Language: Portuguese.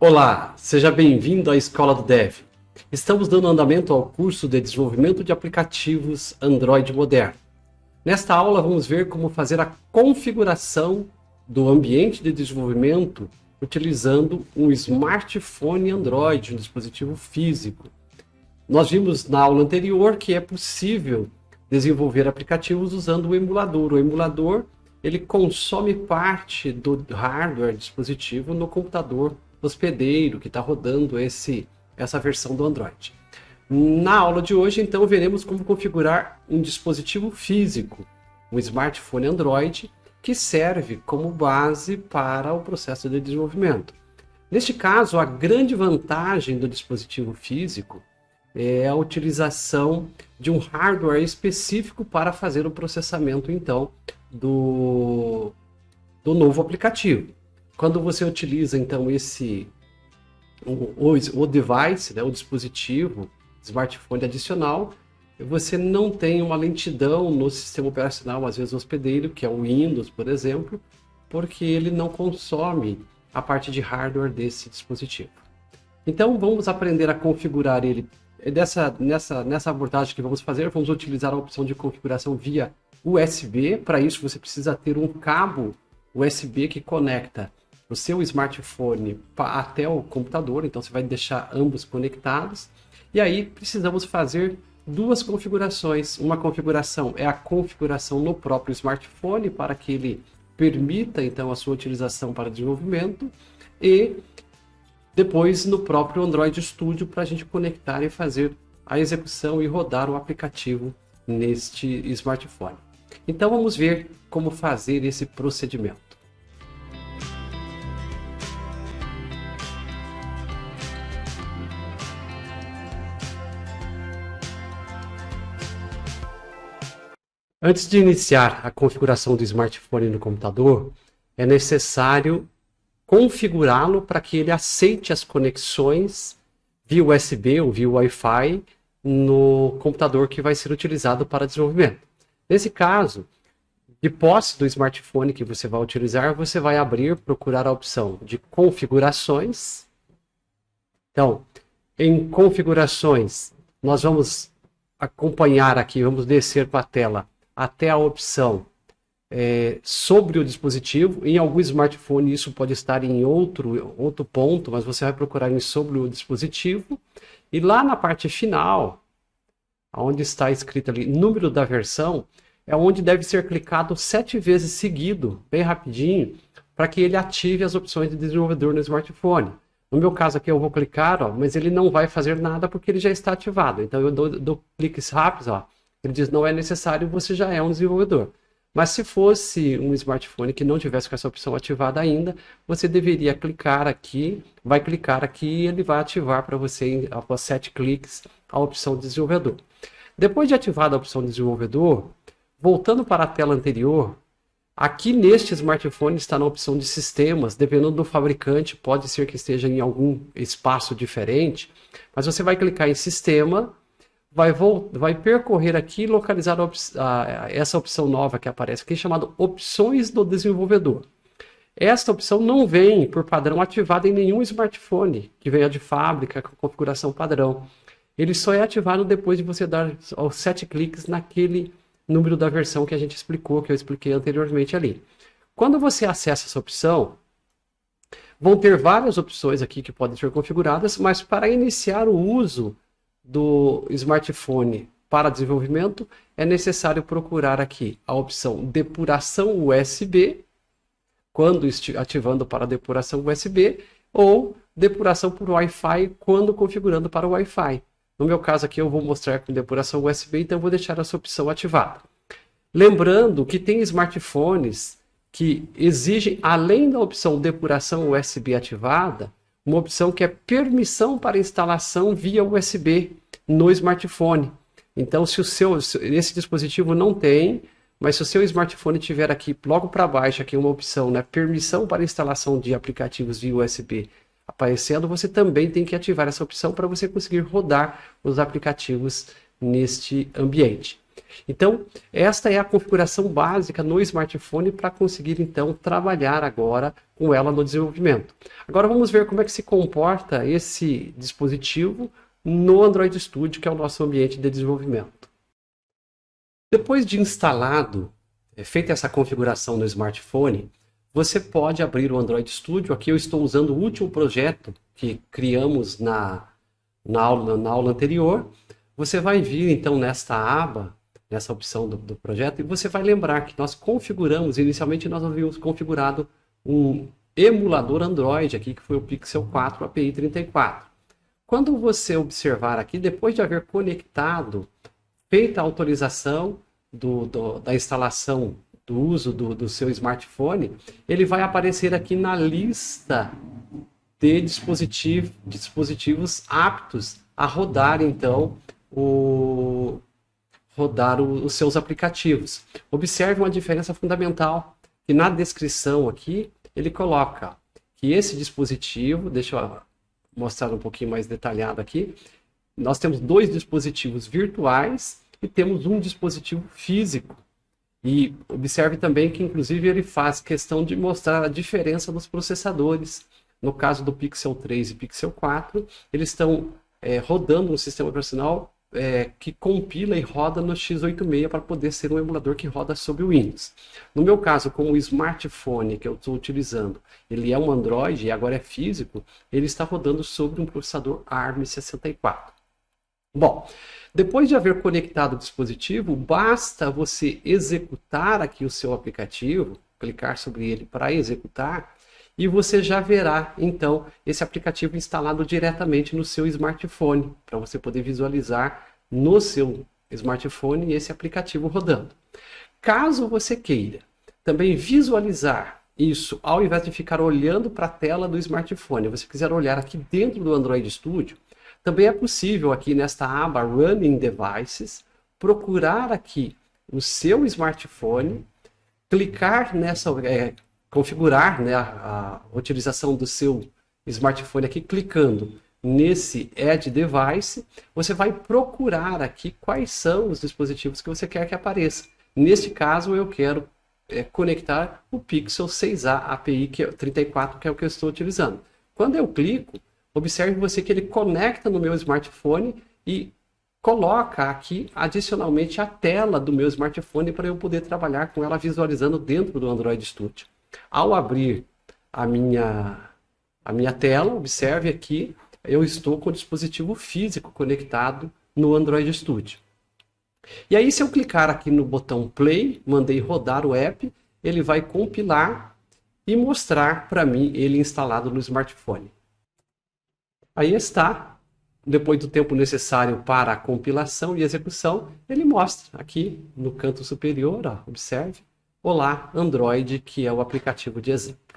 Olá, seja bem-vindo à Escola do Dev. Estamos dando andamento ao curso de desenvolvimento de aplicativos Android moderno. Nesta aula vamos ver como fazer a configuração do ambiente de desenvolvimento utilizando um smartphone Android, um dispositivo físico. Nós vimos na aula anterior que é possível desenvolver aplicativos usando o emulador. O emulador ele consome parte do hardware dispositivo no computador hospedeiro que está rodando essa versão do Android. Na aula de hoje, então, veremos como configurar um dispositivo físico, um smartphone Android, que serve como base para o processo de desenvolvimento. Neste caso, a grande vantagem do dispositivo físico é a utilização de um hardware específico para fazer o processamento, então, do novo aplicativo. Quando você utiliza, então, o device, né, o dispositivo, smartphone adicional, você não tem uma lentidão no sistema operacional, às vezes hospedeiro, que é o Windows, por exemplo, porque ele não consome a parte de hardware desse dispositivo. Então, vamos aprender a configurar ele. Nessa abordagem que vamos fazer, vamos utilizar a opção de configuração via USB. Para isso, você precisa ter um cabo USB que conecta o seu smartphone até o computador, então você vai deixar ambos conectados. E aí precisamos fazer duas configurações. Uma configuração é a configuração no próprio smartphone para que ele permita então a sua utilização para desenvolvimento, e depois no próprio Android Studio para a gente conectar e fazer a execução e rodar o aplicativo neste smartphone. Então vamos ver como fazer esse procedimento. Antes de iniciar a configuração do smartphone no computador, é necessário configurá-lo para que ele aceite as conexões via USB ou via Wi-Fi no computador que vai ser utilizado para desenvolvimento. Nesse caso, de posse do smartphone que você vai utilizar, você vai procurar a opção de configurações. Então, em configurações, nós vamos acompanhar aqui, vamos descer para a tela até a opção sobre o dispositivo. Em algum smartphone isso pode estar em outro ponto, mas você vai procurar em sobre o dispositivo. E lá na parte final, onde está escrito ali número da versão, é onde deve ser clicado 7 vezes seguido, bem rapidinho, para que ele ative as opções de desenvolvedor no smartphone. No meu caso aqui eu vou clicar, mas ele não vai fazer nada porque ele já está ativado. Então eu dou cliques rápidos, ele diz não é necessário, você já é um desenvolvedor. Mas se fosse um smartphone que não tivesse com essa opção ativada ainda, você deveria clicar aqui, vai clicar aqui e ele vai ativar para você, após 7 cliques, a opção de desenvolvedor. Depois de ativada a opção de desenvolvedor, voltando para a tela anterior, aqui neste smartphone está na opção de sistemas, dependendo do fabricante, pode ser que esteja em algum espaço diferente, mas você vai clicar em sistema, vai percorrer aqui e localizar essa opção nova que aparece aqui, chamada opções do desenvolvedor. Esta opção não vem por padrão ativada em nenhum smartphone que venha de fábrica com configuração padrão. Ele só é ativado depois de você dar os 7 cliques naquele número da versão que a gente explicou, que eu expliquei anteriormente ali. Quando você acessa essa opção, vão ter várias opções aqui que podem ser configuradas, mas para iniciar o uso do smartphone para desenvolvimento, é necessário procurar aqui a opção depuração USB, quando ativando para depuração USB, ou depuração por Wi-Fi, quando configurando para o Wi-Fi. No meu caso aqui eu vou mostrar com depuração USB, então eu vou deixar essa opção ativada. Lembrando que tem smartphones que exigem, além da opção depuração USB ativada, uma opção que é permissão para instalação via USB no smartphone. Então, se esse dispositivo não tem, mas se o seu smartphone tiver aqui, logo para baixo, aqui uma opção, né, permissão para instalação de aplicativos via USB aparecendo, você também tem que ativar essa opção para você conseguir rodar os aplicativos neste ambiente. Então, esta é a configuração básica no smartphone para conseguir, então, trabalhar agora com ela no desenvolvimento. Agora vamos ver como é que se comporta esse dispositivo no Android Studio, que é o nosso ambiente de desenvolvimento. Depois de instalado, feita essa configuração no smartphone, você pode abrir o Android Studio. Aqui eu estou usando o último projeto que criamos na aula anterior. Você vai vir então nesta aba, nessa opção do projeto, e você vai lembrar que nós configuramos, inicialmente nós havíamos configurado um emulador Android aqui, que foi o Pixel 4 API 34. Quando você observar aqui, depois de haver conectado, feita a autorização da instalação, do uso do seu smartphone, ele vai aparecer aqui na lista de dispositivos aptos a rodar, então, os seus aplicativos. Observe uma diferença fundamental, que na descrição aqui, ele coloca que esse dispositivo, deixa eu mostrar um pouquinho mais detalhado aqui, nós temos 2 dispositivos virtuais e temos um dispositivo físico. E observe também que, inclusive, ele faz questão de mostrar a diferença dos processadores. No caso do Pixel 3 e Pixel 4, eles estão rodando um sistema operacional que compila e roda no x86 para poder ser um emulador que roda sobre o Windows. No meu caso, como o smartphone que eu estou utilizando, ele é um Android e agora é físico, ele está rodando sobre um processador ARM64. Bom, depois de haver conectado o dispositivo, basta você executar aqui o seu aplicativo, clicar sobre ele para executar, e você já verá, então, esse aplicativo instalado diretamente no seu smartphone, para você poder visualizar no seu smartphone esse aplicativo rodando. Caso você queira também visualizar isso, ao invés de ficar olhando para a tela do smartphone, você quiser olhar aqui dentro do Android Studio, também é possível aqui nesta aba Running Devices, procurar aqui o seu smartphone, clicar nessa, configurar, né, a utilização do seu smartphone aqui, clicando nesse Add Device, você vai procurar aqui quais são os dispositivos que você quer que apareça. Neste caso eu quero conectar o Pixel 6a API 34, que é o que eu estou utilizando. Quando eu clico, observe você que ele conecta no meu smartphone e coloca aqui adicionalmente a tela do meu smartphone para eu poder trabalhar com ela visualizando dentro do Android Studio. Ao abrir a minha tela, observe aqui, eu estou com o dispositivo físico conectado no Android Studio. E aí, se eu clicar aqui no botão Play, mandei rodar o app, ele vai compilar e mostrar para mim ele instalado no smartphone. Aí está, depois do tempo necessário para a compilação e execução, ele mostra aqui no canto superior, ó, observe, Olá Android, que é o aplicativo de exemplo.